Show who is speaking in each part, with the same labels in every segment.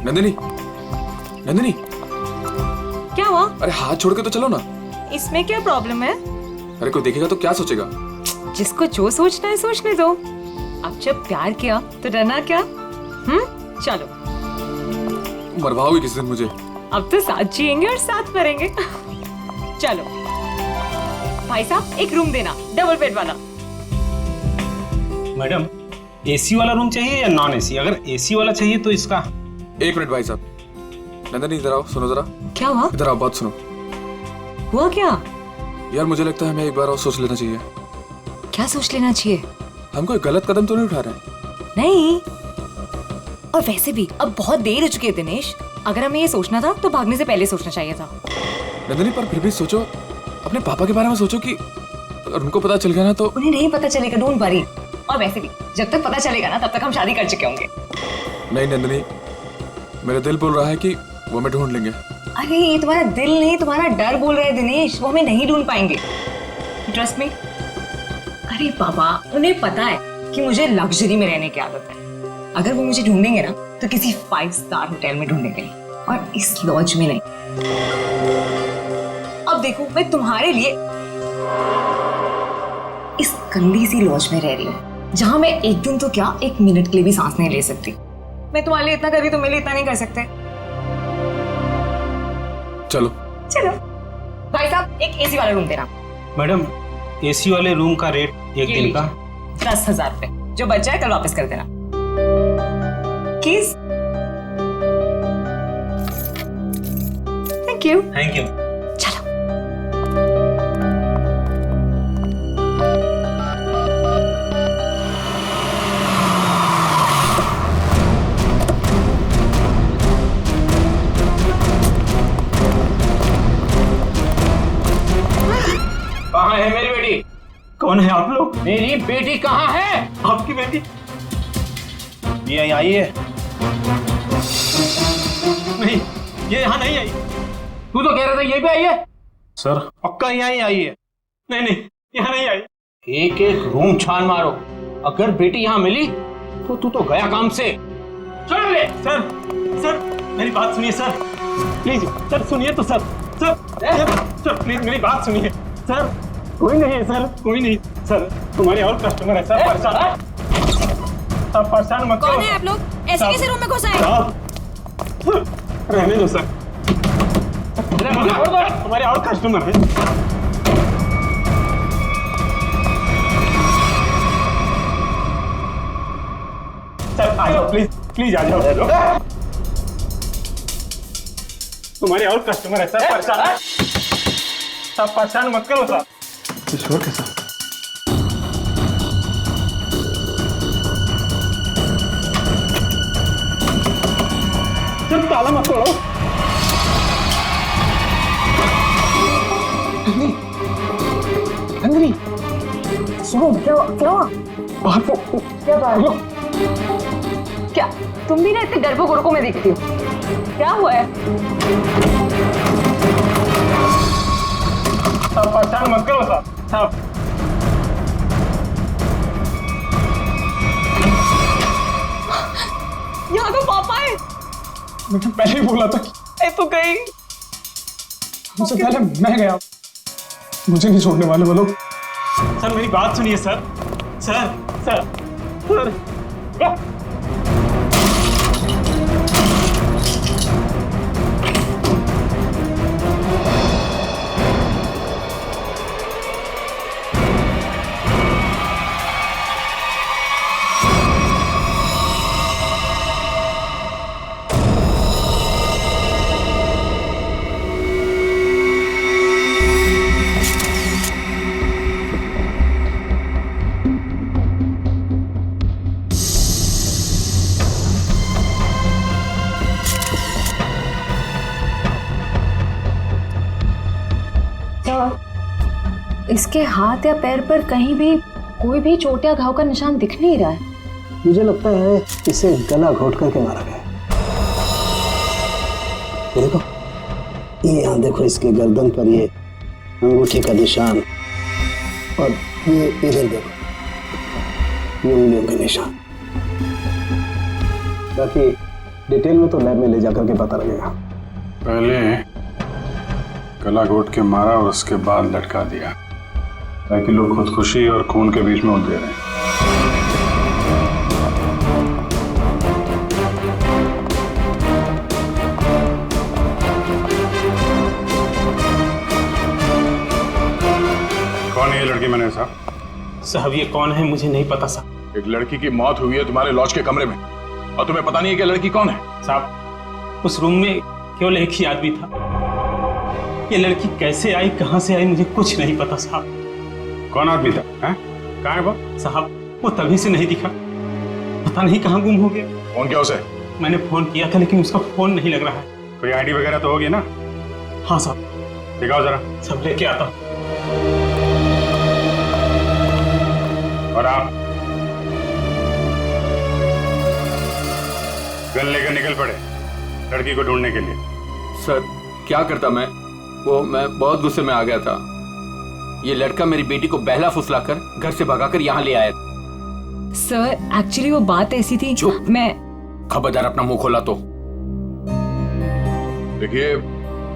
Speaker 1: नंदिनी, नंदिनी,
Speaker 2: क्या हुआ?
Speaker 1: अरे हाथ छोड़ के तो चलो ना।
Speaker 2: इसमें क्या प्रॉब्लम है?
Speaker 1: अरे कोई देखेगा तो क्या सोचेगा?
Speaker 2: जिसको जो सोचना है सोचने दो। अब जब प्यार किया तो डरना क्या? चलो।
Speaker 1: मरवाओगे किस दिन मुझे?
Speaker 2: अब तो साथ जिएंगे और साथ मरेंगे। चलो भाई साहब, एक रूम देना, डबल बेड वाला।
Speaker 3: मैडम, एसी वाला रूम चाहिए या नॉन एसी? अगर एसी वाला चाहिए तो इसका।
Speaker 1: एक मिनट भाई साहब, नंदिनी इधर आओ, सुनो जरा।
Speaker 2: क्या हुआ?
Speaker 1: इधर आओ, बात सुनो।
Speaker 2: हुआ क्या?
Speaker 1: यार मुझे लगता है हमें एक बार और सोच लेना चाहिए।
Speaker 2: क्या सोच लेना चाहिए?
Speaker 1: हम कोई गलत कदम तो नहीं उठा रहे हैं?
Speaker 2: नहीं, और वैसे भी अब बहुत देर हो चुकी है दिनेश। अगर हमें ये सोचना था तो भागने से पहले सोचना चाहिए था।
Speaker 1: नंदिनी पर फिर भी सोचो, अपने पापा के बारे में सोचो कि अगर उनको पता चल गया ना तो।
Speaker 2: उन्हें नहीं पता चलेगा, डोंट वरी। और वैसे भी जब तक पता चलेगा ना तब तक हम शादी कर चुके होंगे।
Speaker 1: नहीं नंदिनी, मेरा दिल बोल रहा है कि वो हमें ढूंढ लेंगे।
Speaker 2: अरे ये तुम्हारा दिल नहीं, तुम्हारा डर बोल रहा है दिनेश। वो हमें नहीं ढूंढ पाएंगे, ट्रस्ट मी। अरे बाबा, उन्हें पता है कि मुझे लग्जरी में रहने की आदत है। अगर वो मुझे ढूंढेंगे ना तो किसी 5 स्टार होटल में ढूंढेंगे, और इस लॉज में नहीं। अब देखो, मैं तुम्हारे लिए इस गंदी सी लॉज में रह रही हूँ, जहां मैं एक दिन तो क्या, 1 मिनट के लिए भी सांस नहीं ले सकती। मैं तुम्हारे लिए इतना कर रही, तो मेरे लिए इतना नहीं कर सकते?
Speaker 1: चलो
Speaker 2: चलो भाई साहब, एक एसी वाला रूम देना।
Speaker 3: मैडम, एसी वाले रूम का रेट एक दिन का
Speaker 2: 10,000 रुपए। जो बच जाए कल वापस कर देना। किस? Thank you.
Speaker 3: Thank you.
Speaker 2: चलो।
Speaker 4: कहाँ है मेरी बेटी?
Speaker 3: कौन है आप लोग?
Speaker 4: मेरी बेटी कहाँ है?
Speaker 3: आपकी बेटी ये आई है? नहीं, ये यहाँ नहीं आई।
Speaker 4: तू तो कह रहा था यही पे आई है।
Speaker 3: सर, पक्का यहाँ आई है? नहीं नहीं, यहाँ नहीं आई।
Speaker 4: एक एक रूम छान मारो, अगर बेटी यहाँ मिली तो तू तो गया काम से। चल ले।
Speaker 3: सर, सर मेरी बात सुनिए सर, प्लीज सर, सुनिए तो सर। सर, सर प्लीज मेरी बात सुनिए सर। कोई नहीं है सर, कोई नहीं सर, तुम्हारे और कस्टमर है सर। परेशान आप परेशान मत करो।
Speaker 2: कौन है आप लोग? ऐसे कैसे रूम में घुस आए?
Speaker 3: रहने दो सर, तुम्हारे और कस्टमर है। सर आ जाओ, प्लीज प्लीज आ जाओ। तुम्हारे और कस्टमर है सर। परेशान सब, परेशान मत करो सर।
Speaker 1: ईश्वर के साथ
Speaker 3: जब ताला मत तोड़ो।
Speaker 1: नंदिनी,
Speaker 2: सुनो, क्या हुआ?
Speaker 1: बाहर को
Speaker 2: क्या बात है? क्या तुम भी ना इतने डरपोक गुरकों में दिखती हो? क्या हुआ है?
Speaker 3: सब परेशान मत करो सर। सब
Speaker 2: यहाँ तो पापा है।
Speaker 1: मैंने पहले ही बोला था कि
Speaker 2: मैं तो गई।
Speaker 1: उससे पहले मैं गया, मुझे नहीं छोड़ने वाले वो लोग।
Speaker 3: सर मेरी बात सुनिए सर। सर सर सर
Speaker 2: इसके हाथ या पैर पर कहीं भी कोई भी चोट या घाव का निशान दिख नहीं रहा है।
Speaker 5: मुझे लगता है इसे गला घोट करके मारा गया। ये देखो, ये यहाँ देखो, इसके गर्दन पर ये अंगूठी का निशान, और ये इधर देखो, ये उंगलियों के निशान। बाकी डिटेल में तो लैब में ले जाकर के पता लगेगा।
Speaker 6: पहले गला घोट के मारा और उसके बाद लटका दिया, ताकि लोग खुदकुशी और खून के बीच में उलझे रहे। कौन है ये लड़की मैंने साहब?
Speaker 3: साहब ये कौन है मुझे नहीं पता साहब।
Speaker 1: एक लड़की की मौत हुई है तुम्हारे लॉज के कमरे में और तुम्हें पता नहीं है कि लड़की कौन है?
Speaker 3: साहब उस रूम में केवल एक ही आदमी था। ये लड़की कैसे आई, कहां से आई, मुझे कुछ नहीं पता साहब।
Speaker 6: कौन आदमी था? कहाँ है वो?
Speaker 3: साहब वो तभी से नहीं दिखा, पता नहीं कहाँ गुम हो गया।
Speaker 1: फोन क्या उसे?
Speaker 3: मैंने फोन किया था लेकिन उसका फोन नहीं लग रहा है।
Speaker 6: कोई आईडी वगैरह तो होगी ना?
Speaker 3: हाँ साहब।
Speaker 6: दिखाओ जरा।
Speaker 3: सब लेके आता हूँ।
Speaker 6: और आप गन लेकर निकल पड़े लड़की को ढूंढने के लिए।
Speaker 7: सर क्या करता मैं बहुत गुस्से में आ गया था। ये लड़का मेरी बेटी को बहला फुसलाकर घर से भगाकर यहाँ ले आया।
Speaker 2: सर एक्चुअली वो बात ऐसी थी।
Speaker 7: चुप।
Speaker 2: मैं
Speaker 7: खबरदार अपना मुंह खोला तो।
Speaker 1: देखिए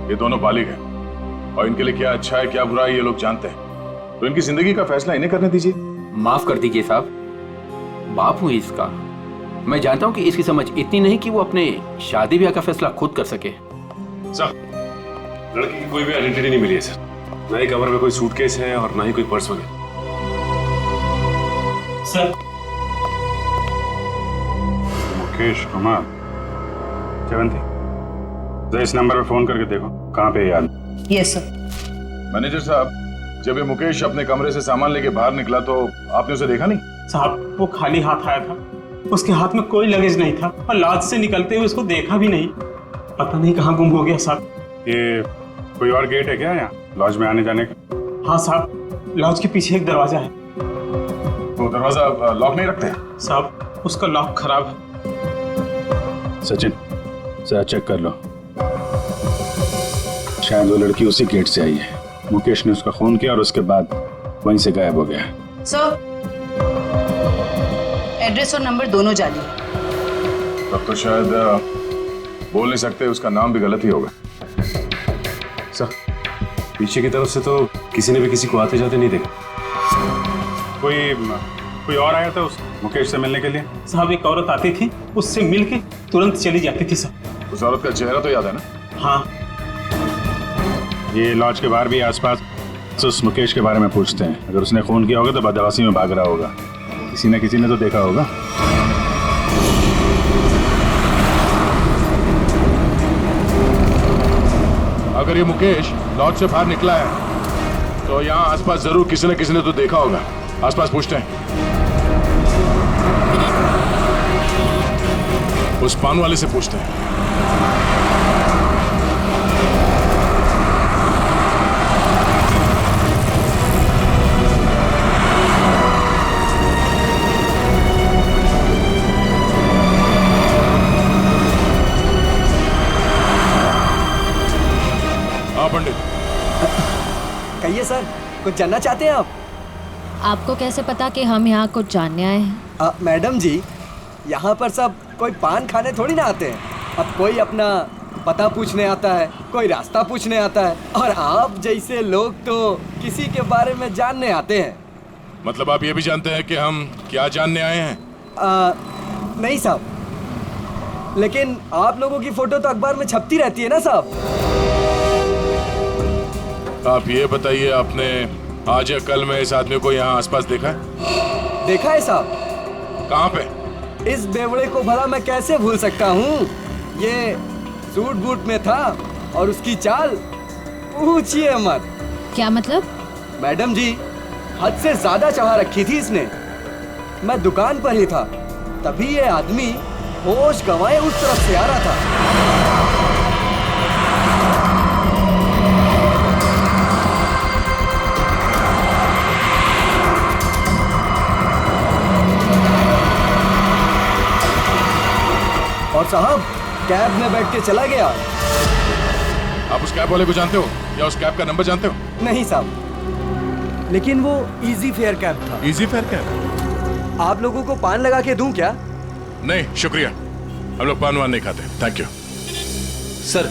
Speaker 1: ये दोनों बालिग हैं और इनके लिए क्या अच्छा है क्या बुरा है ये लोग जानते हैं, तो इनकी जिंदगी का फैसला इन्हें करने दीजिए।
Speaker 7: माफ कर दीजिए साहब, बाप हूं इसका। मैं जानता हूं कि इसकी समझ इतनी नहीं कि वो अपने शादी ब्याह का फैसला खुद कर सके।
Speaker 8: सर लड़की की कोई भी आइडेंटिटी नहीं मिली है सर, ना ही कमर में कोई सूटकेस है और ना ही कोई पर्स वगैरह।
Speaker 3: सर
Speaker 6: मुकेश कुमार 70। तो इस नंबर पे फोन करके देखो कहाँ पे याद।
Speaker 2: Yes sir.
Speaker 1: मैनेजर साहब जब ये मुकेश अपने कमरे से सामान लेके बाहर निकला तो आपने उसे देखा नहीं?
Speaker 3: साहब वो खाली हाथ आया था, उसके हाथ में कोई लगेज नहीं था और लॉज से निकलते हुए उसको देखा भी नहीं। पता नहीं कहाँ गुम हो गया साहब।
Speaker 6: ये कोई और गेट है क्या यहाँ लॉज में आने जाने का?
Speaker 3: हाँ साहब लॉज के पीछे एक दरवाजा है।
Speaker 1: तो दरवाजा लॉक नहीं रखते?
Speaker 3: साहब उसका लॉक खराब है।
Speaker 6: सचिन जरा चेक कर लो, शायद वो लड़की उसी गेट से आई है। मुकेश ने उसका खून किया और उसके बाद वहीं से गायब हो गया।
Speaker 9: सर एड्रेस और नंबर दोनों जाली।
Speaker 1: तब तो शायद बोल नहीं सकते, उसका नाम भी गलत ही होगा।
Speaker 8: सर पीछे की तरफ से तो किसी ने भी किसी को आते जाते नहीं देखा।
Speaker 6: कोई और आया था उस मुकेश से मिलने के लिए?
Speaker 3: साहब एक औरत आती थी, उससे मिल के तुरंत चली जाती थी सर।
Speaker 1: उस औरत का चेहरा तो याद है ना?
Speaker 3: हाँ।
Speaker 6: ये लॉज के बाहर भी आसपास तो उस मुकेश के बारे में पूछते हैं। अगर उसने खून किया होगा तो बदमाशी में भाग रहा होगा, किसी न किसी ने तो देखा होगा।
Speaker 1: अगर ये मुकेश लॉज से बाहर निकला है तो यहाँ आसपास जरूर किसी न किसी ने तो देखा होगा। आसपास पूछते हैं। उस पान वाले से पूछते हैं। पंडित
Speaker 10: कहिए सर, कुछ जानना चाहते हैं आप?
Speaker 11: आपको कैसे पता कि हम यहाँ कुछ जानने आए हैं?
Speaker 10: मैडम जी यहाँ पर सब कोई पान खाने थोड़ी ना आते हैं। अब कोई अपना पता पूछने आता है, कोई रास्ता पूछने आता है, और आप जैसे लोग तो किसी के बारे में जानने आते हैं।
Speaker 1: मतलब आप ये भी जानते हैं कि हम क्या जानने आए हैं?
Speaker 10: नहीं साहब, लेकिन आप लोगों की फोटो तो अखबार में छपती रहती है ना साहब।
Speaker 1: आप ये बताइए आपने आज या कल में इस आदमी को यहाँ आसपास देखा है?
Speaker 10: देखा है साहब।
Speaker 1: कहाँ पे?
Speaker 10: इस बेवड़े को भला मैं कैसे भूल सकता हूँ। ये सूट बूट में था और उसकी चाल पूछिए मत।
Speaker 11: क्या मतलब?
Speaker 10: मैडम जी हद से ज्यादा चाह रखी थी इसने। मैं दुकान पर ही था तभी ये आदमी होश गंवाए उस तरफ से आ रहा था। और साहब कैब में बैठ के चला गया।
Speaker 1: आप उस कैब वाले को जानते हो या उस कैब का नंबर जानते हो?
Speaker 10: नहीं साहब, लेकिन वो इजी फेयर कैब था।
Speaker 1: Easy fair cab?
Speaker 10: आप लोगों को पान लगा के दूं क्या?
Speaker 1: नहीं शुक्रिया। हम लोग पान वान नहीं खाते। Thank you.
Speaker 9: सर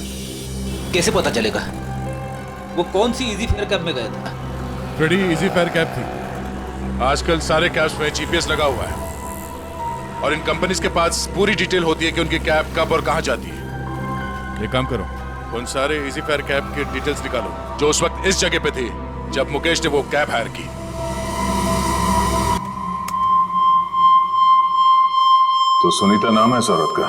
Speaker 9: कैसे पता चलेगा वो कौन सी इजी फेयर कैब में गया था?
Speaker 1: बड़ी इजी फेयर कैब थी। आजकल सारे कैब्स में जीपीएस लगा हुआ है और इन कंपनीज के पास पूरी डिटेल होती है कि उनकी कैब कब और कहां जाती है। एक काम करो, उन सारे इजी फेयर कैब की डिटेल्स निकालो जो उस वक्त इस जगह पे थी जब मुकेश ने वो कैब हायर की।
Speaker 6: तो सुनीता नाम है इस औरत का,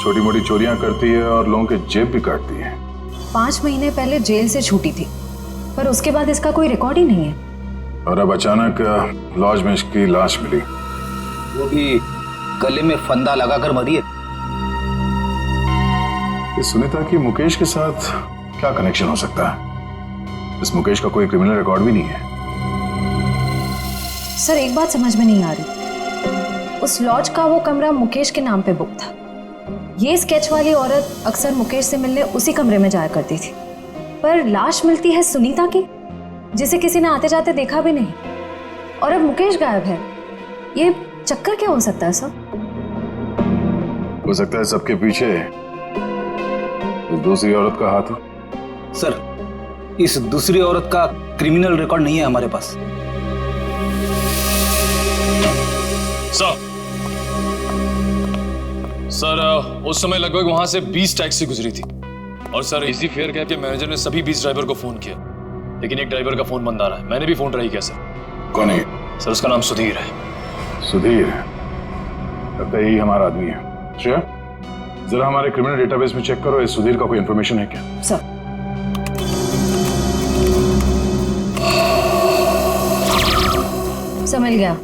Speaker 6: छोटी मोटी चोरियां करती है और लोगों के जेब भी काटती है।
Speaker 11: 5 महीने पहले जेल से छूटी थी, पर उसके बाद इसका कोई रिकॉर्ड ही नहीं है।
Speaker 6: और अब अचानक लॉज में इसकी लाश मिली,
Speaker 9: वो भी गले में फंदा लगाकर मरी है।
Speaker 6: इस सुनीता की मुकेश के साथ क्या कनेक्शन हो सकता है? इस मुकेश का कोई क्रिमिनल रिकॉर्ड भी नहीं है।
Speaker 11: सर एक बात समझ में नहीं आ रही, उस लॉज का वो कमरा मुकेश के नाम पे बुक था। ये स्केच वाली औरत अक्सर मुकेश से मिलने उसी कमरे में जाया करती थी, पर लाश मिलती है सुनीता की, जिसे किसी ने आते जाते देखा भी नहीं, और अब मुकेश गायब है। ये चक्कर क्या हो सकता है सर?
Speaker 6: हो सकता है सबके पीछे इस दूसरी औरत का हाथ हो।
Speaker 9: सर इस दूसरी औरत का क्रिमिनल रिकॉर्ड नहीं है हमारे पास।
Speaker 12: सर उस समय लगभग वहां से 20 टैक्सी गुजरी थी और सर इसी फेयर कैब के मैनेजर ने सभी 20 ड्राइवर को फोन किया, लेकिन एक ड्राइवर का फोन बंद आ रहा है। मैंने भी फोन ट्राई किया सर।
Speaker 6: कौन है?
Speaker 12: सर उसका नाम सुधीर है।
Speaker 6: सुधीर? लगता है यही हमारा आदमी है। श्रेया जरा हमारे क्रिमिनल डेटाबेस में चेक करो, इस सुधीर का कोई इंफॉर्मेशन है क्या?
Speaker 11: सर समझ गया,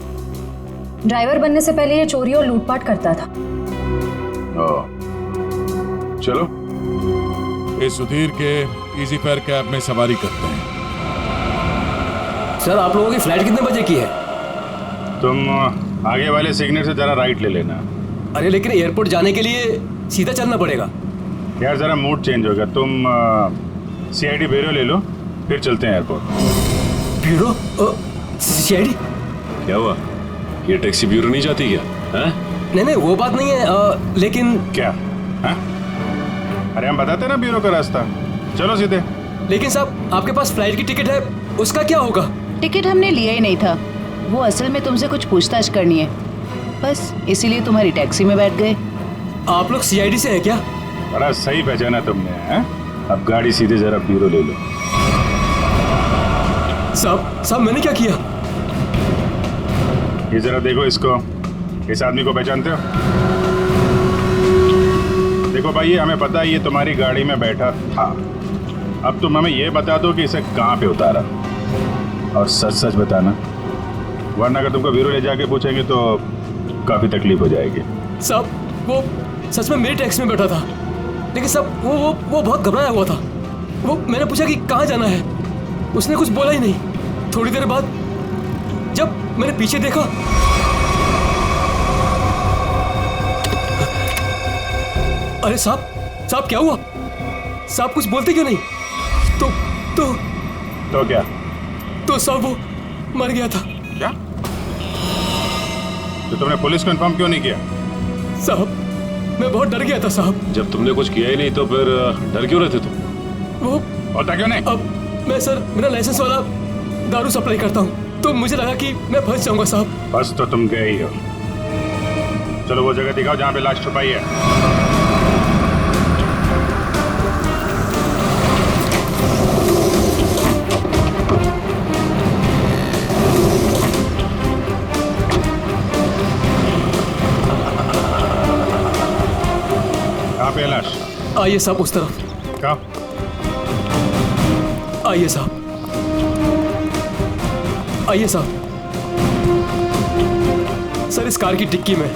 Speaker 11: ड्राइवर बनने से पहले ये चोरी और लूटपाट करता था।
Speaker 6: चलो
Speaker 1: इस सुधीर के इजी फेयर कैब में सवारी करते हैं।
Speaker 3: सर आप लोगों की फ्लाइट कितने बजे की है?
Speaker 6: तुम आगे वाले सिग्नल से जरा राइट ले लेना।
Speaker 3: अरे लेकिन एयरपोर्ट जाने के लिए सीधा चलना पड़ेगा।
Speaker 6: यार जरा मूड चेंज होगा, तुम सीआईडी ब्यूरो ले लो, फिर चलते हैं एयरपोर्ट।
Speaker 3: ब्यूरो? सीआईडी?
Speaker 8: क्या हुआ, ये टैक्सी ब्यूरो नहीं जाती क्या?
Speaker 3: नहीं वो बात नहीं है, लेकिन
Speaker 6: क्या है? अरे हम बताते ना ब्यूरो का रास्ता, चलो सीधे।
Speaker 3: लेकिन साहब आपके पास फ्लाइट की टिकट है, उसका क्या होगा?
Speaker 13: टिकट हमने लिया ही नहीं था, वो असल में तुमसे कुछ पूछताछ करनी है, बस इसीलिए तुम्हारी टैक्सी में बैठ गए।
Speaker 3: आप लोग सीआईडी से हैं क्या?
Speaker 6: बड़ा सही पहचाना तुमने है? अब गाड़ी सीधे जरा ब्यूरो ले लो।
Speaker 3: साहब मैंने क्या किया?
Speaker 6: ये जरा देखो इसको, इस आदमी को पहचानते हो? देखो भाई, हमें पता है ये तुम्हारी गाड़ी में बैठा था। अब तुम हमें ये बता दो कि इसे कहाँ पे उतारा, और सच सच बताना, वरना अगर तुमको ब्यूरो ले जाके पूछेंगे तो काफी तकलीफ हो जाएगी।
Speaker 3: साहब वो सच में मेरी टैक्सी में बैठा था, लेकिन साहब वो बहुत घबराया हुआ था। वो मैंने पूछा कि कहाँ जाना है, उसने कुछ बोला ही नहीं। थोड़ी देर बाद जब मैंने पीछे देखा, अरे साहब क्या हुआ? साहब कुछ बोलते क्यों नहीं?
Speaker 6: तो क्या?
Speaker 3: तो साहब वो मर गया था।
Speaker 6: क्या? तो तुमने पुलिस को इन्फॉर्म क्यों नहीं किया?
Speaker 3: साहब मैं बहुत डर गया था साहब।
Speaker 8: जब तुमने कुछ किया ही नहीं तो फिर डर क्यों रहे थे तुम?
Speaker 3: वो
Speaker 6: होता क्यों नहीं?
Speaker 3: अब मैं सर मेरा लाइसेंस वाला दारू सप्लाई करता हूँ, तो मुझे लगा कि मैं फंस जाऊंगा साहब।
Speaker 6: बस तो तुम गए ही हो। चलो वो जगह दिखाओ जहाँ पे लाश छुपाई है। कहाँ पे है लाश?
Speaker 3: आइए साहब उस तरफ।
Speaker 6: क्या?
Speaker 3: आइए साहब, आइए साहब। सर इस कार की डिक्की में।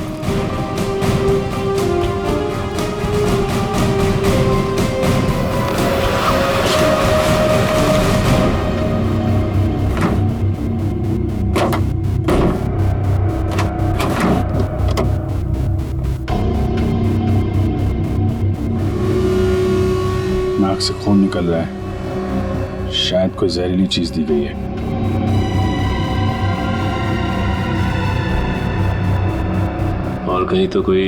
Speaker 6: नाक से खून निकल रहा है, शायद कोई जहरीली चीज दी गई है।
Speaker 8: और कहीं तो कोई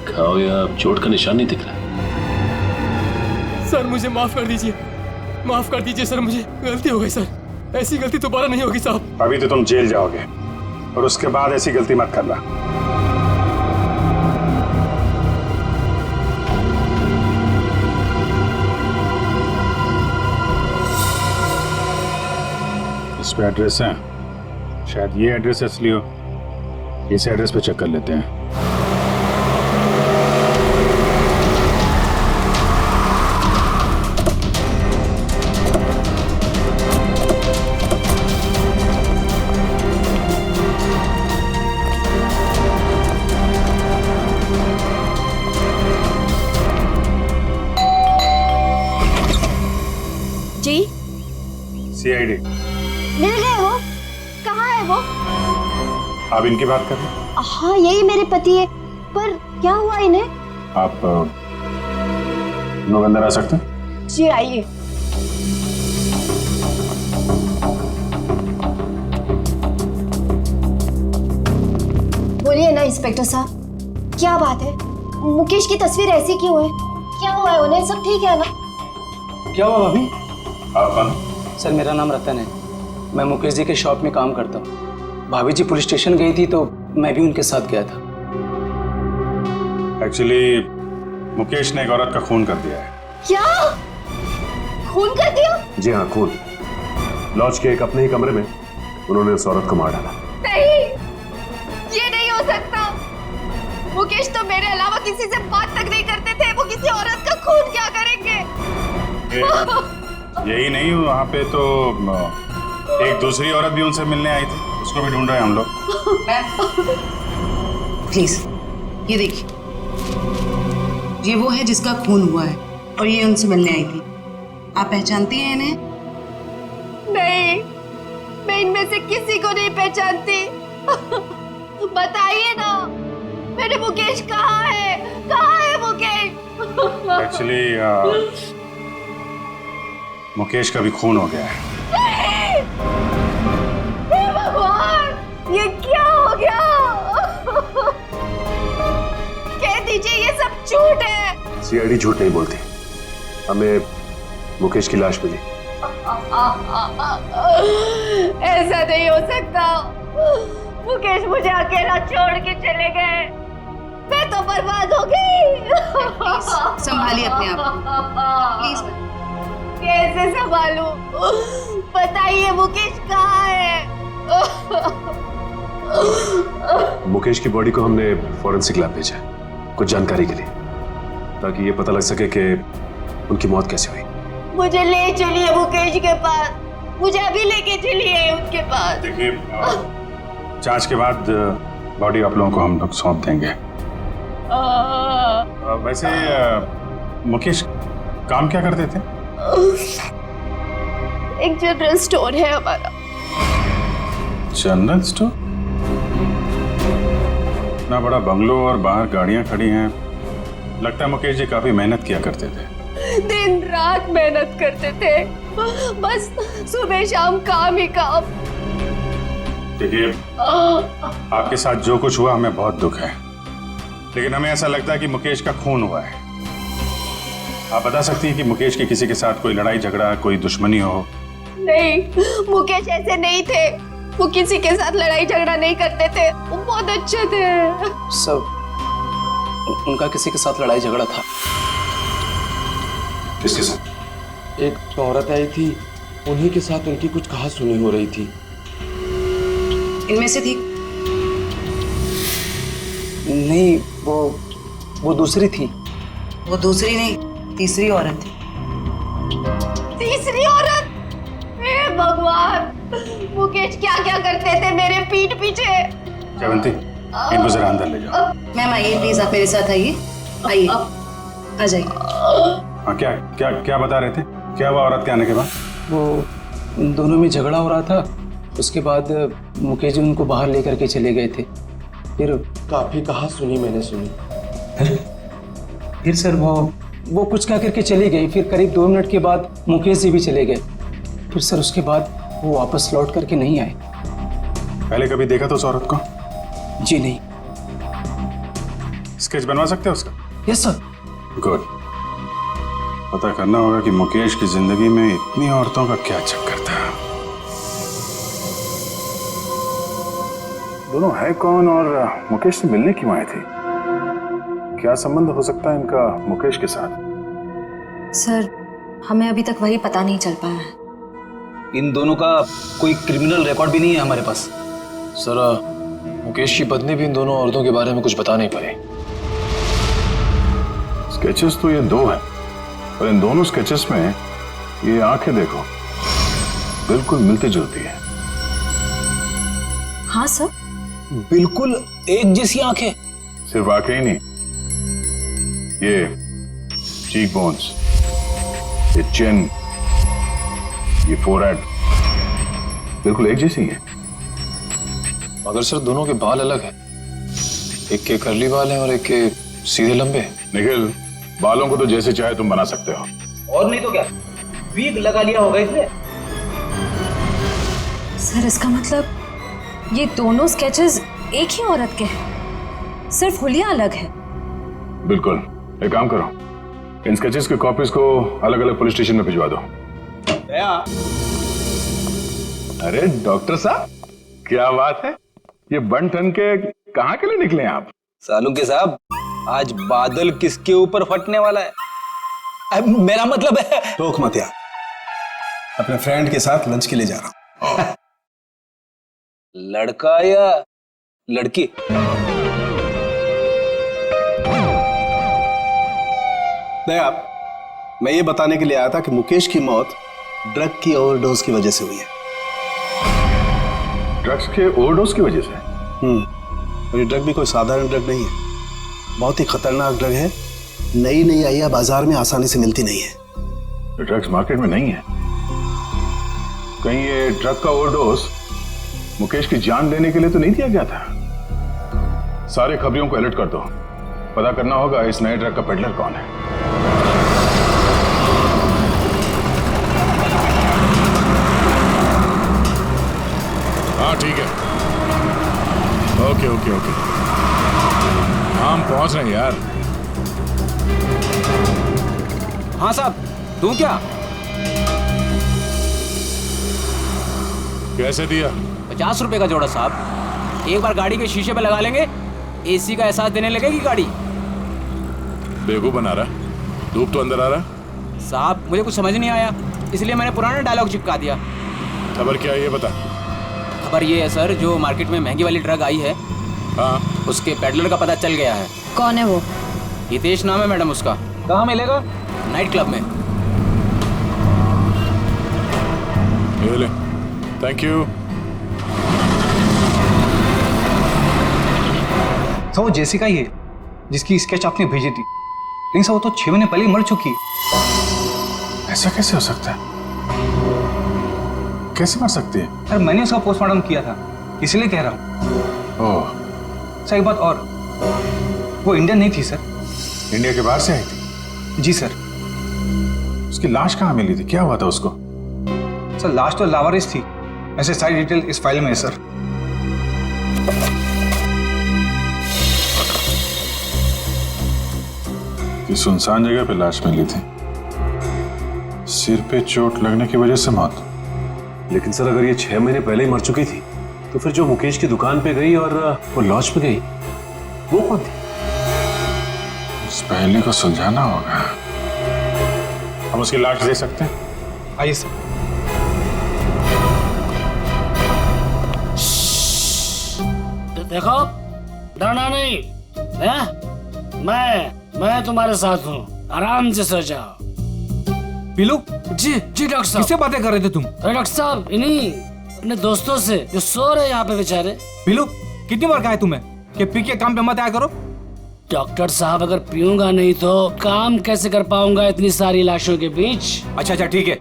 Speaker 8: घाव या चोट का निशान नहीं दिख रहा।
Speaker 3: सर मुझे माफ कर दीजिए, माफ कर दीजिए सर, मुझे गलती हो गई सर, ऐसी गलती दोबारा नहीं होगी साहब।
Speaker 6: अभी तो तुम जेल जाओगे और उसके बाद ऐसी गलती मत करना। इस पे एड्रेस है, शायद ये एड्रेस असली हो। इस एड्रेस पे चेक कर लेते हैं।
Speaker 14: जी
Speaker 6: सीआईडी
Speaker 14: मिल गए वो? कहाँ है वो?
Speaker 6: आप इनकी बात कर रहे हैं?
Speaker 14: हाँ यही मेरे पति है, पर क्या हुआ इन्हें?
Speaker 6: आप लोग अंदर आ सकते हैं?
Speaker 14: जी आइए। बोलिए ना इंस्पेक्टर साहब, क्या बात है? मुकेश की तस्वीर ऐसी क्यों है? क्या हुआ है उन्हें? सब ठीक है ना?
Speaker 10: क्या हुआ भाभी?
Speaker 6: आप कौन?
Speaker 10: सर मेरा नाम रतन है, मैं मुकेश जी के शॉप में काम करता हूँ। भाभी जी पुलिस स्टेशन गई थी तो मैं भी उनके साथ गया था।
Speaker 6: एक्चुअली मुकेश ने एक औरत का खून कर दिया है।
Speaker 14: क्या? खून कर दिया?
Speaker 8: जी हाँ, खून। लॉज के एक अपने ही कमरे में उन्होंने उस औरत को मार डाला।
Speaker 14: नहीं, ये नहीं हो सकता। मुकेश तो मेरे अलावा किसी से बात तक नहीं करते थे, वो किसी औरत का खून क्या करेंगे?
Speaker 6: यही नहीं, वहाँ पे तो एक दूसरी औरत भी उनसे मिलने आई थी, उसको भी ढूंढ रहे हैं हम लोग।
Speaker 13: प्लीज ये देखिए, ये वो है जिसका खून हुआ है और ये उनसे मिलने आई थी। आप पहचानती हैं इन्हें?
Speaker 14: नहीं, मैं इनमें से किसी को नहीं पहचानती। बताइए ना, मेरे मुकेश कहाँ है? कहाँ है मुकेश?
Speaker 6: एक्चुअली मुकेश का भी खून हो गया है।
Speaker 14: हे भगवान, ये क्या हो गया? कह दीजिए ये सब झूठ है।
Speaker 8: सीआईडी झूठ नहीं बोलती, हमें मुकेश की लाश मिली।
Speaker 14: ऐसा नहीं हो सकता। मुकेश मुझे अकेला छोड़ के चले गए, मैं तो बर्बाद हो गई।
Speaker 13: संभालिए अपने आप, प्लीज।
Speaker 14: कैसे संभालूं? बताइए मुकेश कहाँ है?
Speaker 8: मुकेश की बॉडी को हमने फॉरेंसिक लैब भेजा कुछ जानकारी के लिए, ताकि ये पता लग सके कि उनकी मौत कैसे हुई।
Speaker 14: मुझे ले चलिए मुकेश के पास, मुझे अभी लेके चलिए उनके पास।
Speaker 6: देखिए, जांच के बाद बॉडी आप लोगों को हम लोग सौंप देंगे। वैसे मुकेश काम क्या करते थे?
Speaker 14: एक जनरल स्टोर है हमारा।
Speaker 6: General store? इतना बड़ा बंगलो और बाहर गाड़ियां खड़ी हैं, लगता है मुकेश जी काफी मेहनत किया करते थे।
Speaker 14: दिन रात मेहनत करते थे, बस सुबह शाम काम ही काम।
Speaker 6: देखिए, आपके साथ जो कुछ हुआ हमें बहुत दुख है, लेकिन हमें ऐसा लगता है कि मुकेश का खून हुआ है। आप बता सकती हैं कि मुकेश की किसी के साथ कोई लड़ाई झगड़ा, कोई दुश्मनी हो?
Speaker 14: नहीं, मुकेश ऐसे नहीं थे, वो किसी के साथ लड़ाई झगड़ा नहीं करते थे, वो बहुत अच्छे थे।
Speaker 10: सब उनका किसी के साथ लड़ाई झगड़ा था।
Speaker 8: किसके साथ?
Speaker 15: एक औरत आई थी, उन्हीं के साथ उनकी कुछ कहा सुनी हो रही थी।
Speaker 13: इनमें से थी?
Speaker 10: नहीं, वो दूसरी थी।
Speaker 13: वो दूसरी नहीं, तीसरी औरत थी।
Speaker 14: तीसरी औरत? हे भगवान, मुकेश क्या क्या करते थे मेरे पीठ पीछे।
Speaker 6: जयवंती, इनको जरा अंदर ले जाओ।
Speaker 13: मैम आइए प्लीज, आप मेरे साथ आइए, आइए, आ जाइए।
Speaker 6: हाँ, क्या क्या क्या बता रहे थे? क्या हुआ औरत के आने के बाद?
Speaker 10: वो इन दोनों में झगड़ा हो रहा था, उसके बाद मुकेश जी उनको बाहर लेकर के चले गए थे। फिर
Speaker 15: काफी कहा सुनी मैंने सुनी।
Speaker 10: फिर सर वो कुछ कह करके चली गई। फिर करीब 2 मिनट के बाद मुकेश जी भी चले गए। फिर सर उसके बाद वो वापस लौट करके नहीं आए।
Speaker 6: पहले कभी देखा तो उस औरत को?
Speaker 10: जी नहीं।
Speaker 6: स्केच बनवा सकते हैं उसका?
Speaker 15: Yes sir.
Speaker 6: गुड। पता करना होगा कि मुकेश की जिंदगी में इतनी औरतों का क्या चक्कर था। दोनों है कौन और मुकेश से मिलने क्यों आए थे? क्या संबंध हो सकता है इनका मुकेश के साथ?
Speaker 11: सर, हमें अभी तक वही पता नहीं चल पाया है।
Speaker 9: इन दोनों का कोई क्रिमिनल रिकॉर्ड भी नहीं है हमारे पास।
Speaker 12: सर, मुकेश की पत्नी भी इन दोनों औरतों के बारे में कुछ बता नहीं पाई।
Speaker 6: स्केचेस तो ये दो हैं, पर इन दोनों स्केचेस में ये आंखें देखो, बिल्कुल मिलती जुलती है।
Speaker 11: हाँ सर,
Speaker 9: बिल्कुल एक जैसी आंखें।
Speaker 6: सिर्फ आंखें ही नहीं, ये चीक बोन्स, ये चिन, ये फोरहेड, बिल्कुल एक जैसी है।
Speaker 12: मगर सर, दोनों के बाल अलग हैं। एक के कर्ली बाल हैं और एक के सीधे लंबे।
Speaker 6: निखिल, बालों को तो जैसे चाहे तुम बना सकते हो।
Speaker 9: और नहीं तो क्या, वीग लगा लिया होगा इसने।
Speaker 11: सर, इसका मतलब ये दोनों स्केचेस एक ही औरत के हैं, सिर्फ हुलिया अलग है।
Speaker 6: बिल्कुल। एक काम करो, इन स्केचेस के कॉपीज को अलग अलग पुलिस स्टेशन में भिजवा दो। अरे डॉक्टर साहब, क्या बात है, ये बन ठन के कहाँ के लिए निकले आप?
Speaker 9: सालुंके साहब, आज बादल किसके ऊपर फटने वाला है? अब मेरा मतलब है।
Speaker 5: रोक मत यार, अपने फ्रेंड के साथ लंच के लिए जा रहा हूं।
Speaker 9: लड़का या लड़की?
Speaker 5: नहीं आप, मैं ये बताने के लिए आया था कि मुकेश की मौत ड्रग की ओवरडोज की वजह से हुई है।
Speaker 6: ड्रग्स के ओवरडोज की वजह से?
Speaker 5: और ये ड्रग भी कोई साधारण ड्रग नहीं है, बहुत ही खतरनाक ड्रग है। नई नई आई है, बाजार में आसानी से मिलती नहीं है।
Speaker 6: ड्रग्स मार्केट में नहीं है? कहीं ये ड्रग का ओवरडोज मुकेश की जान लेने के लिए तो नहीं दिया गया था? सारे खबरियों को अलर्ट कर दो, पता करना होगा इस नए ड्रग का पेडलर कौन है।
Speaker 1: हाँ ठीक है, ओके ओके ओके, हम पहुंच रहे हैं यार।
Speaker 9: हाँ साहब, तू क्या?
Speaker 1: कैसे दिया?
Speaker 9: 50 रुपए का जोड़ा साहब। एक बार गाड़ी के शीशे पे लगा लेंगे, एसी का एहसास देने लगेगी गाड़ी।
Speaker 1: बेवकूफ बना रहा, धूप तो अंदर आ रहा।
Speaker 9: साहब, मुझे कुछ समझ नहीं आया, इसलिए मैंने पुराना डायलॉग चिपका दिया।
Speaker 1: खबर क्या है ये बता।
Speaker 9: खबर ये है सर, जो मार्केट में महंगी वाली ड्रग आई है,
Speaker 1: हाँ,
Speaker 9: उसके पेडलर का पता चल गया है।
Speaker 11: कौन है वो?
Speaker 9: हितेश नाम है मैडम उसका। कहाँ मिलेगा? नाइट क्लब में।
Speaker 1: ये ले, थैंक यू।
Speaker 16: तो वो जेसिका ही है जिसकी स्केच आपने भेजी थी, लेकिन सर वो तो 6 महीने पहले ही मर चुकी है।
Speaker 6: ऐसा कैसे हो सकता है? कैसे मर सकती है?
Speaker 16: सर, मैंने उसका पोस्टमार्टम किया था, इसलिए कह रहा हूँ।
Speaker 6: ओह।
Speaker 16: सर एक बात और, वो इंडियन नहीं थी सर।
Speaker 6: इंडिया के बाहर से आई थी?
Speaker 16: जी सर।
Speaker 6: उसकी लाश कहाँ मिली थी, क्या हुआ था उसको?
Speaker 16: सर लाश तो लावारिस थी, ऐसे सारी डिटेल इस फाइल में है सर।
Speaker 6: कि सुनसान जगह पे लाश मिली थी, सिर पे चोट लगने की वजह से मौत।
Speaker 8: लेकिन सर, अगर ये 6 महीने पहले ही मर चुकी थी, तो फिर जो मुकेश की दुकान पे गई और वो लॉज पे गई, वो कौन थी?
Speaker 6: उस पहेली को सुलझाना होगा। हम उसकी लाश दे सकते हैं?
Speaker 16: आइए सर।
Speaker 3: देखो, डरना नहीं है? मैं तुम्हारे साथ हूँ, आराम से सो जाओ।
Speaker 16: पीलू?
Speaker 3: जी डॉक्टर साहब।
Speaker 16: किससे बातें कर रहे थे तुम?
Speaker 3: अरे डॉक्टर साहब, इन्हीं अपने दोस्तों से जो सो रहे यहाँ पे बेचारे।
Speaker 16: पीलू, कितनी बार कहा है तुम्हें कि पी के काम पे मत आया करो?
Speaker 3: डॉक्टर साहब, अगर पीऊंगा नहीं तो काम कैसे कर पाऊंगा इतनी सारी लाशों के बीच?
Speaker 16: अच्छा ठीक है,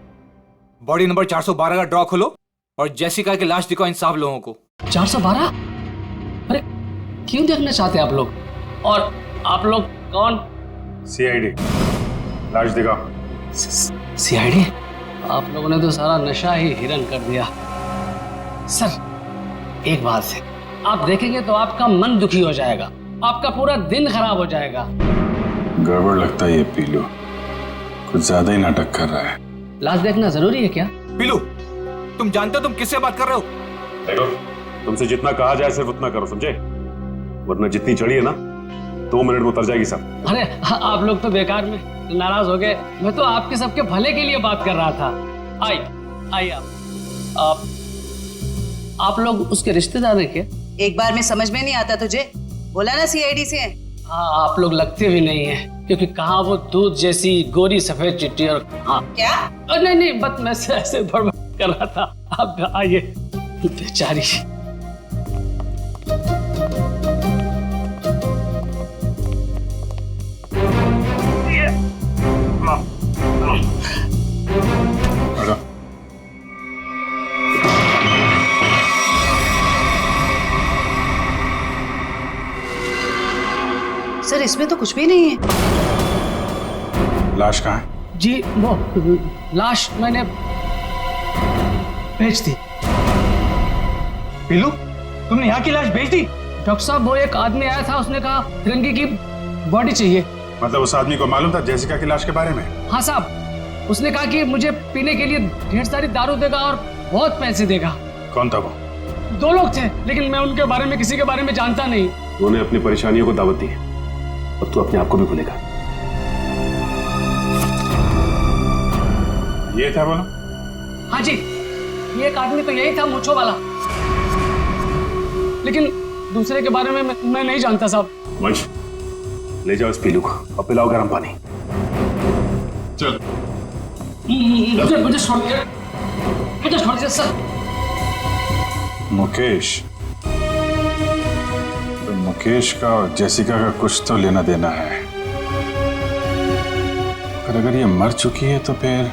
Speaker 16: बॉडी नंबर 412 का ड्रॉ खोलो और जेसिका की लाश दिखाओ इन साहब लोगों को।
Speaker 3: 412? अरे क्यों देखना चाहते आप लोग? और आप लोग कौन?
Speaker 6: सीआईडी। लाश दिखाओ।
Speaker 3: सीआईडी? आप लोगों ने तो सारा नशा ही हिरन कर दिया। सर, एक बात है, आप देखेंगे तो आपका मन दुखी हो जाएगा
Speaker 17: आपका पूरा दिन खराब हो जाएगा।
Speaker 6: गड़बड़ लगता है ये पीलू, कुछ ज्यादा ही नाटक कर रहा है।
Speaker 17: लाश देखना जरूरी है क्या?
Speaker 9: पीलू, तुम जानते हो तुम किससे बात कर रहे हो?
Speaker 8: देखो, तुमसे जितना कहा जाए सिर्फ उतना करो, समझे? वरना जितनी चढ़ी है ना 2 मिनट में उतर जाएगी सब।
Speaker 17: अरे आप लोग तो बेकार में नाराज हो गए, मैं तो आपके सबके भले के लिए बात कर रहा था। आई आप लोग उसके रिश्तेदार हैं क्या?
Speaker 13: एक बार में समझ में नहीं आता तुझे? बोला ना सीआईडी से है।
Speaker 17: हाँ, आप लोग लगते भी नहीं है, क्योंकि कहाँ वो दूध जैसी गोरी सफेद चिट्ठी और हाँ
Speaker 13: क्या?
Speaker 17: नहीं बस मैं ऐसे बड़बड़ कर रहा था। आप आइए। बेचारी।
Speaker 13: सर इसमें तो कुछ भी नहीं है।
Speaker 6: लाश कहाँ है?
Speaker 17: जी वो लाश मैंने भेज दी।
Speaker 16: पीलू, तुमने यहाँ की लाश भेज दी?
Speaker 17: डॉक्टर साहब, वो एक आदमी आया था, उसने कहा तिरंगी की बॉडी चाहिए।
Speaker 6: मतलब उस आदमी को मालूम था जेसिका की लाश के बारे में?
Speaker 17: हाँ साहब, उसने कहा कि मुझे पीने के लिए ढेर सारी दारू देगा और बहुत पैसे देगा।
Speaker 6: कौन था वो?
Speaker 17: 2 लोग थे, लेकिन मैं उनके बारे में किसी के बारे में जानता नहीं।
Speaker 8: उन्होंने अपनी परेशानियों को दावत दी है और तू अपने आप को भी भूलेगा।
Speaker 6: ये था बोलो?
Speaker 17: हाँ जी, ये एक आदमी तो यही था, मूंछों वाला, लेकिन दूसरे के बारे में मैं नहीं जानता साहब।
Speaker 8: वंश, ले जाओ इस पीलू को और पिलाओ गर्म पानी।
Speaker 6: चल।
Speaker 17: मुझे छोड़ दीजिए सर।
Speaker 6: मुकेश, तो मुकेश का और जेसिका का कुछ तो लेना देना है। अगर ये मर चुकी है तो फिर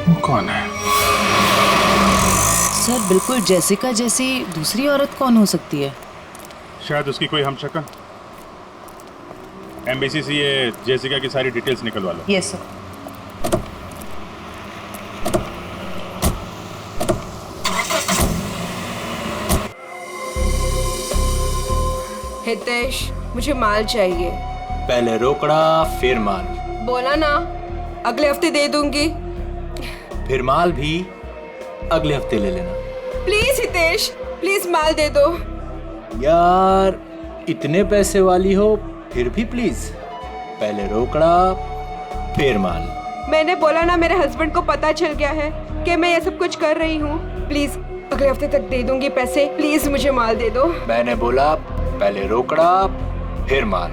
Speaker 6: वो कौन है?
Speaker 13: सर बिल्कुल जेसिका जैसी दूसरी औरत कौन हो सकती है?
Speaker 6: शायद उसकी कोई हमशक्ल। एमबीसी से ये जेसिका की सारी डिटेल्स निकलवा लो।
Speaker 13: Yes sir.
Speaker 18: हितेश, मुझे माल चाहिए।
Speaker 9: पहले रोकड़ा फिर माल।
Speaker 18: बोला ना अगले हफ्ते दे दूंगी।
Speaker 9: फिर माल भी अगले हफ्ते ले लेना।
Speaker 18: प्लीज हितेश, प्लीज माल दे दो।
Speaker 9: यार इतने पैसे वाली हो फिर भी प्लीज, पहले रोकड़ा फिर माल।
Speaker 18: मैंने बोला ना मेरे हस्बैंड को पता चल गया है कि मैं ये सब कुछ कर रही हूँ। प्लीज अगले हफ्ते तक दे दूंगी पैसे। प्लीज मुझे माल दे दो।
Speaker 9: मैंने बोला पहले रोकड़ा फिर माल।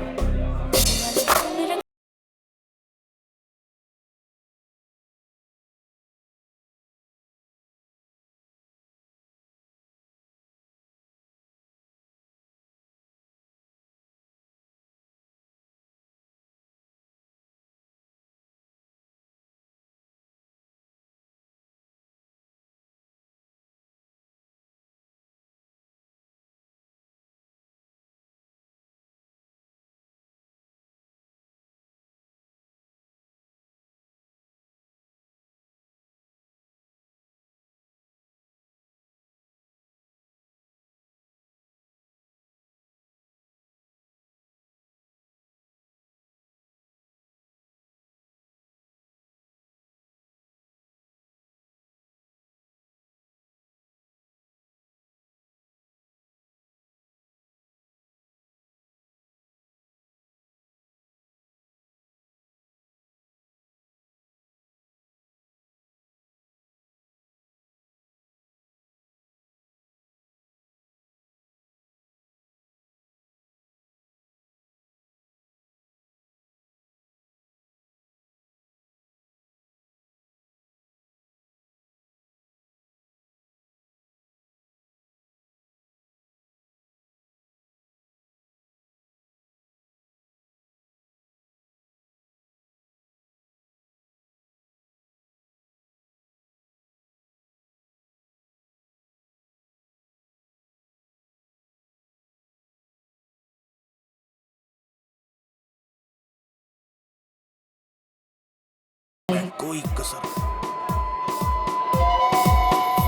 Speaker 16: कोई कसर।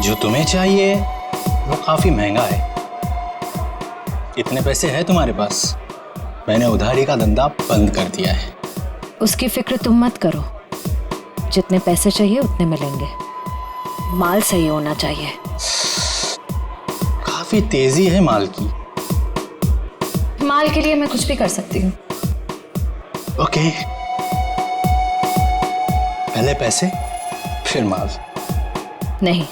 Speaker 16: जो तुम्हें चाहिए वो काफी महंगा है,
Speaker 9: इतने पैसे हैं तुम्हारे पास? मैंने उधारी का धंधा बंद कर दिया है।
Speaker 11: उसकी फिक्र तुम मत करो, जितने पैसे चाहिए उतने मिलेंगे। माल सही होना चाहिए।
Speaker 9: काफी तेजी है माल की।
Speaker 11: माल के लिए मैं कुछ भी कर सकती हूँ।
Speaker 9: ओके, पहले पैसे फिर माल।
Speaker 11: नहीं,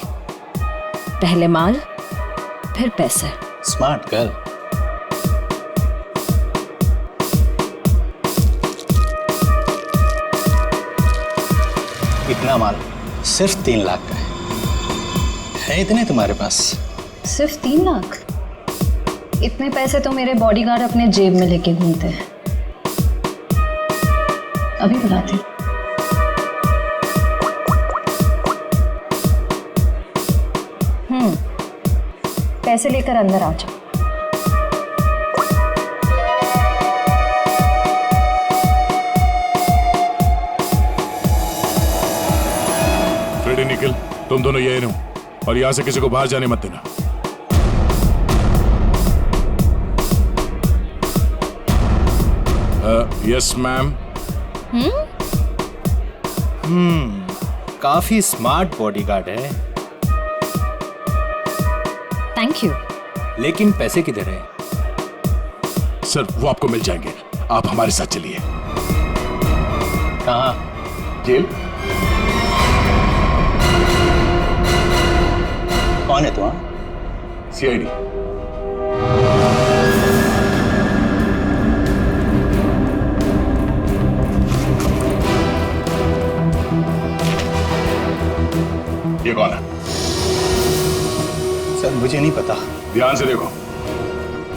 Speaker 11: पहले माल फिर पैसे।
Speaker 9: Smart girl. इतना माल सिर्फ 3 लाख का है इतने तुम्हारे पास?
Speaker 11: सिर्फ 3 लाख? इतने पैसे तो मेरे बॉडीगार्ड अपने जेब में लेके घूमते हैं। अभी बुलाती। पैसे लेकर अंदर आ जाओ।
Speaker 1: फ्रेडी, निखिल, तुम दोनों यही रहो और यहां से किसी को बाहर जाने मत देना। Yes ma'am.
Speaker 9: काफी स्मार्ट बॉडीगार्ड है।
Speaker 11: Thank you.
Speaker 9: लेकिन पैसे किधर है?
Speaker 1: सर, वो आपको मिल जाएंगे, आप हमारे साथ चलिए।
Speaker 9: कहाँ?
Speaker 1: जेल।
Speaker 9: कौन है तू?
Speaker 1: सीआईडी। ये कौन है?
Speaker 9: सर, मुझे नहीं पता।
Speaker 1: ध्यान से देखो,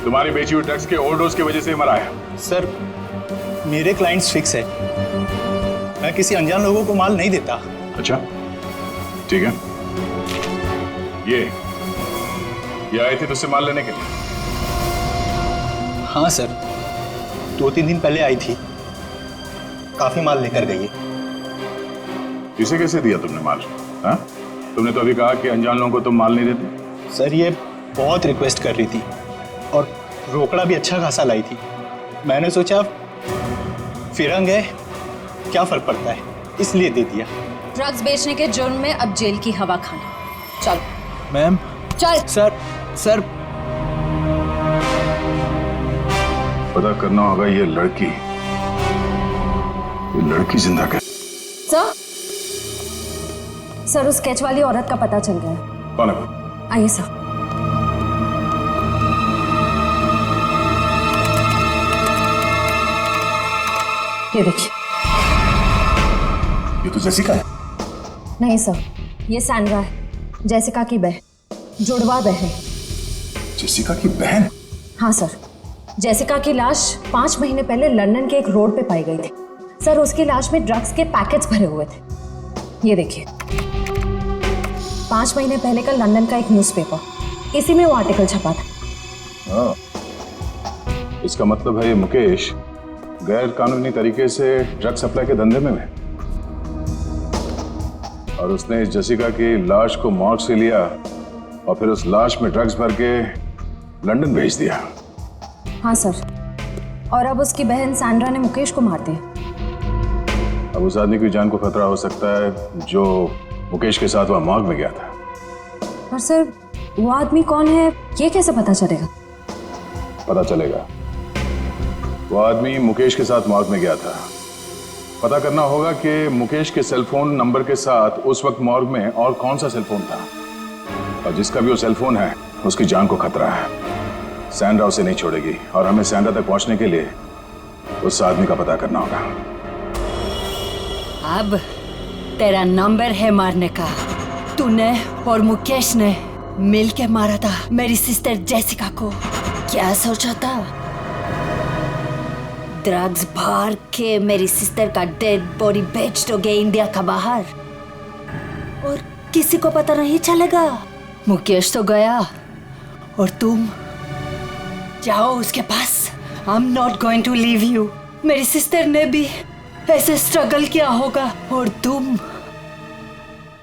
Speaker 1: तुम्हारी बेची हुई ड्रग्स के ओवरडोज की वजह से मरा है।
Speaker 9: सर, मेरे क्लाइंट्स फिक्स है, मैं किसी अनजान लोगों को माल नहीं देता।
Speaker 1: अच्छा, ठीक है। ये आए थे तुझसे माल लेने के लिए?
Speaker 9: हाँ सर, 2-3 दिन पहले आई थी, काफी माल लेकर गई है।
Speaker 1: इसे कैसे दिया तुमने माल? हाँ? तुमने तो अभी कहा कि अनजान लोगों को तुम माल नहीं देते।
Speaker 9: सर, ये बहुत रिक्वेस्ट कर रही थी और रोकड़ा भी अच्छा खासा लाई थी। मैंने सोचा फिरंग है, क्या फर्क पड़ता है, इसलिए दे दिया।
Speaker 11: ड्रग्स बेचने के जुर्म में अब जेल की हवा खाना। चल
Speaker 9: मैम।
Speaker 11: चल।
Speaker 9: सर
Speaker 1: पता करना होगा ये लड़की जिंदा कैसे?
Speaker 11: सर, उस स्केच वाली औरत का पता चल गया है।
Speaker 1: कौन है?
Speaker 11: आइए सर। ये देखिए।
Speaker 1: ये तो जेसिका है।
Speaker 11: नहीं सर, ये सैंड्रा है, जेसिका की बहन, जुड़वा बहन।
Speaker 1: जेसिका की बहन?
Speaker 11: हाँ सर, जेसिका की लाश 5 महीने पहले लंदन के एक रोड पे पाई गई थी। सर, उसकी लाश में ड्रग्स के पैकेट्स भरे हुए थे। ये देखिए, 5 महीने पहले का लंदन का एक न्यूज़पेपर, इसी में वो आर्टिकल छपा था।
Speaker 1: हाँ, इसका मतलब है ये मुकेश गैर कानूनी तरीके से ड्रग सप्लाई के धंधे में है और उसने इस जेसिका की लाश को मॉर्ग से लिया और फिर उस लाश में ड्रग्स भर के लंदन भेज दिया।
Speaker 11: हाँ सर, और अब उसकी बहन सैंड्रा ने मुकेश को मार दिया।
Speaker 1: अब उस आदमी की जान को खतरा हो सकता है जो मुकेश के साथ वहां मॉर्ग में गया था।
Speaker 11: पर सर, वो आदमी कौन है ये कैसे पता चलेगा?
Speaker 1: पता चलेगा। वो आदमी मुकेश के साथ मॉर्ग में गया था। पता करना होगा कि मुकेश के सेलफोन नंबर के साथ उस वक्त मॉर्ग में और कौन सा सेलफोन था, और जिसका भी वो सेलफोन है उसकी जान को खतरा है। सैंड्रा उसे नहीं छोड़ेगी और हमें सैंड्रा तक पहुंचने के लिए उस आदमी का पता करना होगा।
Speaker 19: अब तेरा नंबर है मारने का। तूने और मुकेश ने मिलके मारा था मेरी सिस्टर जेसिका को। क्या सोचा था? ड्रग्स भर के मेरी सिस्टर का डेड बॉडी बेच दोगे इंडिया का बाहर और किसी को पता नहीं चलेगा। मुकेश तो गया और तुम जाओ उसके पास। I am not going to leave you. मेरी सिस्टर ने भी ऐसे स्ट्रगल किया होगा और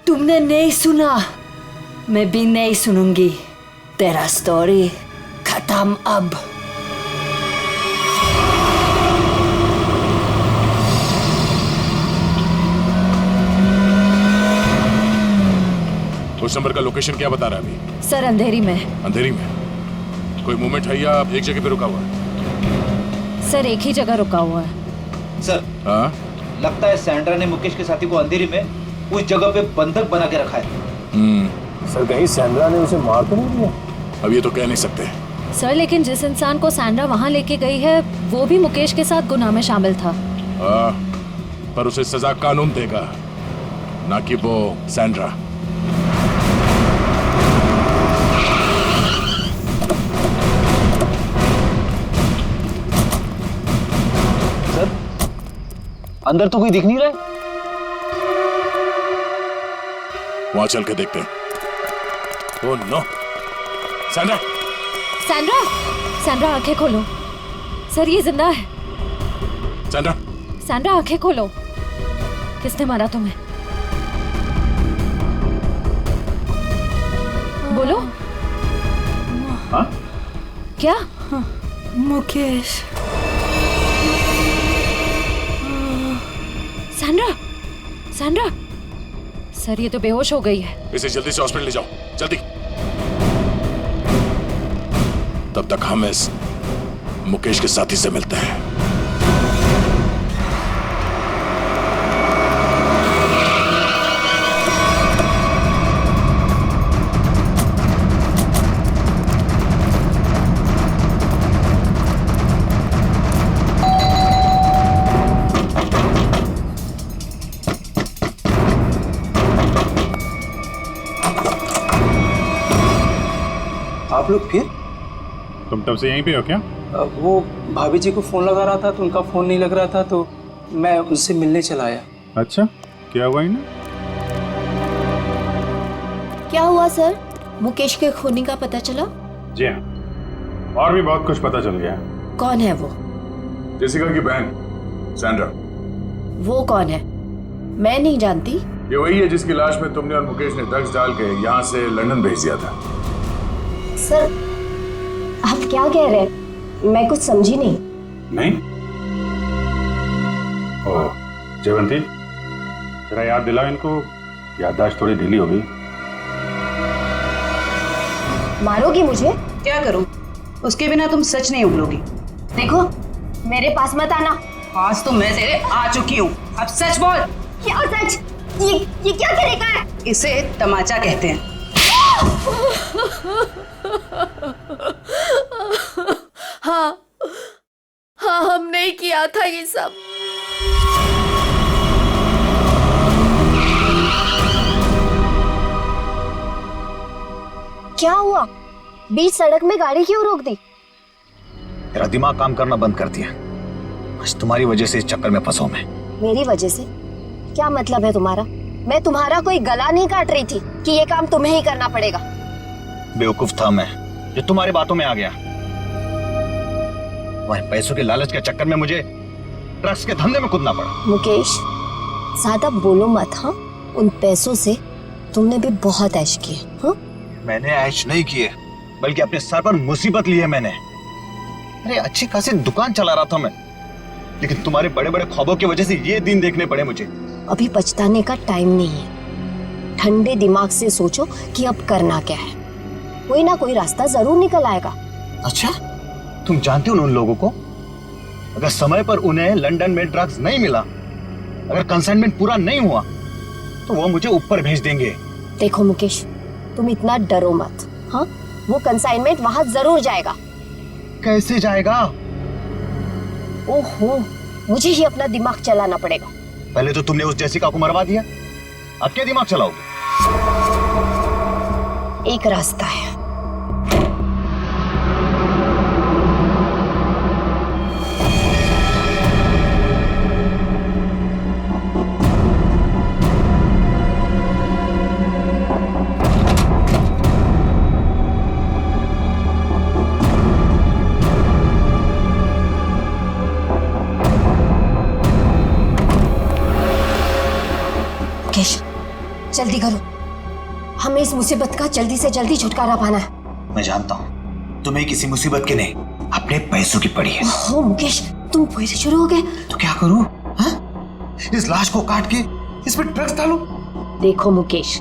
Speaker 19: तुमने नहीं सुना, मैं भी नहीं सुनूंगी। तेरा स्टोरी खत्म। खत्म अब।
Speaker 1: उस नंबर का लोकेशन क्या बता रहा है अभी?
Speaker 11: सर अंधेरी में।
Speaker 1: अंधेरी में? कोई मूवमेंट है या एक जगह पे रुका हुआ है?
Speaker 11: सर एक ही जगह रुका हुआ है।
Speaker 16: सर
Speaker 1: हाँ?
Speaker 16: लगता है सैंड्रा ने मुकेश के साथी को अंधेरी में उस जगह पे बंधक बना के रखा है।
Speaker 8: सर कहीं सैंड्रा ने उसे मार तो नहीं दिया?
Speaker 1: अब ये तो कह नहीं सकते।
Speaker 11: सर लेकिन जिस इंसान को सैंड्रा वहाँ लेके गई है वो भी मुकेश के साथ गुनाह में शामिल था।
Speaker 1: पर उसे सजा कानून देगा, ना कि वो सैंड्रा।
Speaker 16: अंदर तो कोई दिख नहीं रहा है।
Speaker 1: वहां चल के देखते हैं। Oh no, Sandra!
Speaker 11: Sandra! Sandra आंखें खोलो। सर ये जिंदा है।
Speaker 1: सैंड्रा!
Speaker 11: सैंड्रा आंखें खोलो। किसने मारा तुम्हें? बोलो।
Speaker 16: हाँ?
Speaker 11: क्या?
Speaker 19: मुकेश।
Speaker 11: सैंड्रा! सैंड्रा! सर ये तो बेहोश हो गई है।
Speaker 1: इसे जल्दी से हॉस्पिटल ले जाओ, जल्दी। तब तक हम इस मुकेश के साथी से मिलते हैं।
Speaker 16: आप लोग फिर?
Speaker 6: तुम तब से यहीं पे हो क्या?
Speaker 16: वो भाभी जी को फोन लगा रहा था तो उनका फोन नहीं लग रहा था तो मैं उनसे मिलने चला आया।
Speaker 6: अच्छा, क्या हुआ इन्हें?
Speaker 19: क्या हुआ सर? मुकेश के खूनी का पता चला?
Speaker 6: जी हाँ, और भी बहुत कुछ पता चल गया।
Speaker 19: कौन है वो?
Speaker 1: जेसिका की बहन सैंड्रा।
Speaker 19: वो कौन है? मैं नहीं जानती।
Speaker 1: ये वही है जिसकी लाश में तुमने और मुकेश ने ड्रग्स डाल के यहाँ से लंदन भेज दिया था।
Speaker 20: सर आप क्या कह रहे हैं? मैं कुछ समझी नहीं।
Speaker 6: नहीं? ओह, जयवंती, जरा याद दिलाओ इनको, याददाश्त थोड़ी ढीली हो गई।
Speaker 20: मारोगी मुझे?
Speaker 13: क्या करूं? उसके बिना तुम सच नहीं उगलोगी।
Speaker 20: देखो मेरे पास मत आना।
Speaker 13: आज तो मैं तेरे आ चुकी हूँ, अब सच बोल।
Speaker 20: क्या सच? ये क्या तरीका है?
Speaker 13: इसे तमाचा कहते हैं।
Speaker 19: हाँ हाँ, हमने ही किया था ये सब।
Speaker 20: क्या हुआ? बीच सड़क में गाड़ी क्यों रोक दी?
Speaker 16: तेरा दिमाग काम करना बंद कर दिया। आज तुम्हारी वजह से इस चक्कर में फंसा मैं।
Speaker 20: मेरी वजह से? क्या मतलब है तुम्हारा? मैं तुम्हारा कोई गला नहीं काट रही थी कि ये काम तुम्हें ही करना पड़ेगा।
Speaker 16: बेवकूफ था मैं जो तुम्हारी बातों में आ गया। तुम्हारे पैसों के लालच के चक्कर में मुझे ड्रग्स के धंधे में कूदना पड़ा।
Speaker 20: मुकेश ज्यादा बोलो मत। हाँ, उन पैसों से तुमने भी बहुत ऐश किए। हाँ,
Speaker 16: मैंने ऐश नहीं किए बल्कि अपने सर पर मुसीबत ली है मैंने। अरे अच्छी खासी दुकान चला रहा था मैं, लेकिन तुम्हारे बड़े बड़े ख्वाबों की वजह से ये दिन देखने पड़े मुझे।
Speaker 20: अभी पछताने का टाइम नहीं है। ठंडे दिमाग से सोचो कि अब करना क्या है। कोई ना कोई रास्ता जरूर निकल आएगा।
Speaker 16: अच्छा, तुम जानते हो उन लोगों को? अगर समय पर उन्हें लंदन में ड्रग्स नहीं मिला, अगर कंसाइनमेंट पूरा नहीं हुआ, तो वो मुझे ऊपर भेज देंगे।
Speaker 20: देखो मुकेश, तुम इतना डरो मत। हाँ, वो कंसाइनमेंट वहां जरूर जाएगा।
Speaker 16: कैसे जाएगा?
Speaker 20: ओहो, मुझे ही अपना दिमाग चलाना पड़ेगा।
Speaker 16: पहले तो तुमने उस जेसिका को मरवा दिया, अब क्या दिमाग चलाओगे?
Speaker 20: एक रास्ता है। जल्दी करो, हमें इस मुसीबत का जल्दी से जल्दी छुटकारा पाना है।
Speaker 16: मैं जानता हूँ, तुम्हें किसी मुसीबत की नहीं, अपने पैसों की पड़ी है।
Speaker 20: ओ मुकेश, तुम फिर से शुरू हो गए।
Speaker 16: तो क्या करूं? हाँ? इस लाश को काट के इसमें ड्रग्स डालूं?
Speaker 20: देखो मुकेश,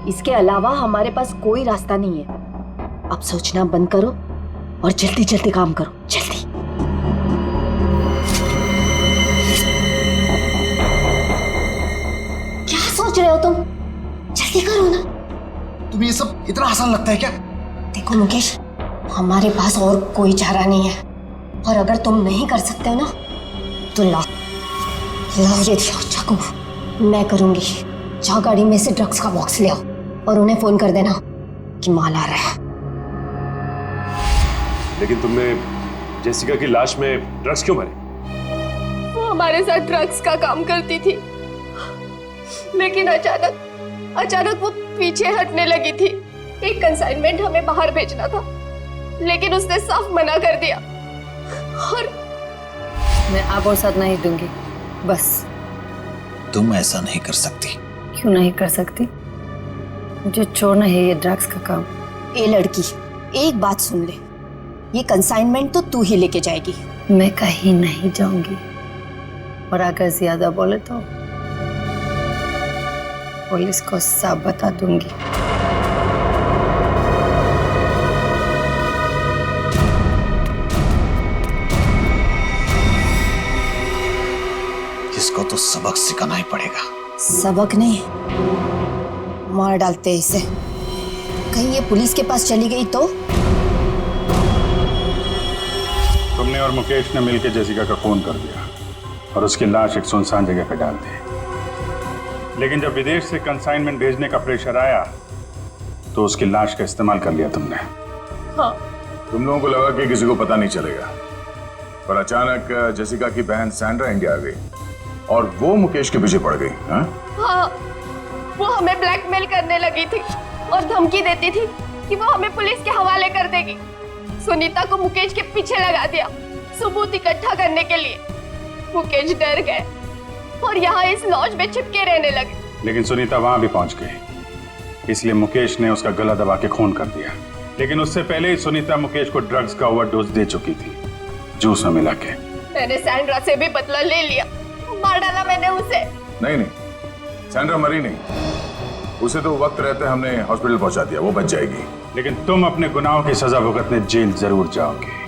Speaker 20: इसके अलावा हमारे पास कोई रास्ता नहीं है। अब सोचना बंद करो और जल्दी जल्दी काम करो, जल्दी। क्या सोच रहे हो तुम? जल्दी करो ना।
Speaker 16: तुम्हें ये सब इतना आसान लगता है क्या?
Speaker 20: देखो मुकेश, हमारे पास और कोई चारा नहीं है, और अगर तुम नहीं कर सकते हो ना तो लाओ ये चाकू, मैं करूंगी। जाओ गाड़ी में से ड्रग्स का बॉक्स ले आओ और उन्हें फोन कर देना कि माल आ रहा है।
Speaker 8: लेकिन तुमने जेसिका की लाश में ड्रग्स क्यों भरे?
Speaker 14: वो हमारे साथ ड्रग्स का काम करती थी, लेकिन अचानक वो पीछे हटने लगी थी। एक कंसाइनमेंट हमें बाहर भेजना था, लेकिन उसने साफ मना कर दिया। और
Speaker 11: मैं आप और साथ नहीं दूंगी, बस।
Speaker 16: तुम ऐसा नहीं कर सकती।
Speaker 11: क्यों नहीं कर सकती? मुझे छोड़ना है ये ड्रग्स का काम।
Speaker 20: ए लड़की, एक बात सुन ले, ये कंसाइनमेंट तो तू ही लेके जाएगी।
Speaker 11: मैं कहीं नहीं जाऊंगी, और अगर ज्यादा बोले तो पुलिस को सब बता दूंगी।
Speaker 16: इसको तो सबक सिखाना ही पड़ेगा।
Speaker 20: सबक नहीं, मार डालते इसे। कहीं ये पुलिस के पास चली गई तो?
Speaker 6: तुमने और मुकेश ने मिलकर जेसिका का खून कर दिया और उसकी लाश एक सुनसान जगह पर डाल दी। लेकिन जब विदेश से कंसाइनमेंट भेजने का प्रेशर आया तो उसकी लाश का इस्तेमाल कर लिया तुमने।
Speaker 14: हाँ।
Speaker 1: तुम लोगों को लगा कि किसी को पता नहीं चलेगा, पर अचानक जेसिका की बहन सैंड्रा इंडिया आ गई और वो मुकेश के पीछे पड़ गई।
Speaker 14: हाँ, वो हमें ब्लैकमेल करने लगी थी और धमकी देती थी कि वो हमें पुलिस के हवाले कर देगी। सुनीता को मुकेश के पीछे लगा दिया सबूत इकट्ठा करने के लिए। मुकेश डर गए और यहाँ इस लॉज में छिपके रहने लगे।
Speaker 6: लेकिन सुनीता वहां भी पहुंच गई, इसलिए मुकेश ने उसका गला दबा के खून कर दिया। लेकिन उससे पहले ही सुनीता मुकेश को ड्रग्स का ओवरडोज दे चुकी थी, जूस में मिला के।
Speaker 14: मैंने सैंड्रा से भी बदला ले लिया, मार डाला मैंने उसे।
Speaker 1: नहीं, सैंड्रा मरी नहीं, उसे तो वक्त रहते हमने हॉस्पिटल पहुंचा दिया, वो बच जाएगी।
Speaker 6: लेकिन तुम अपने गुनाहों की सजा भुगतने जेल जरूर जाओगे।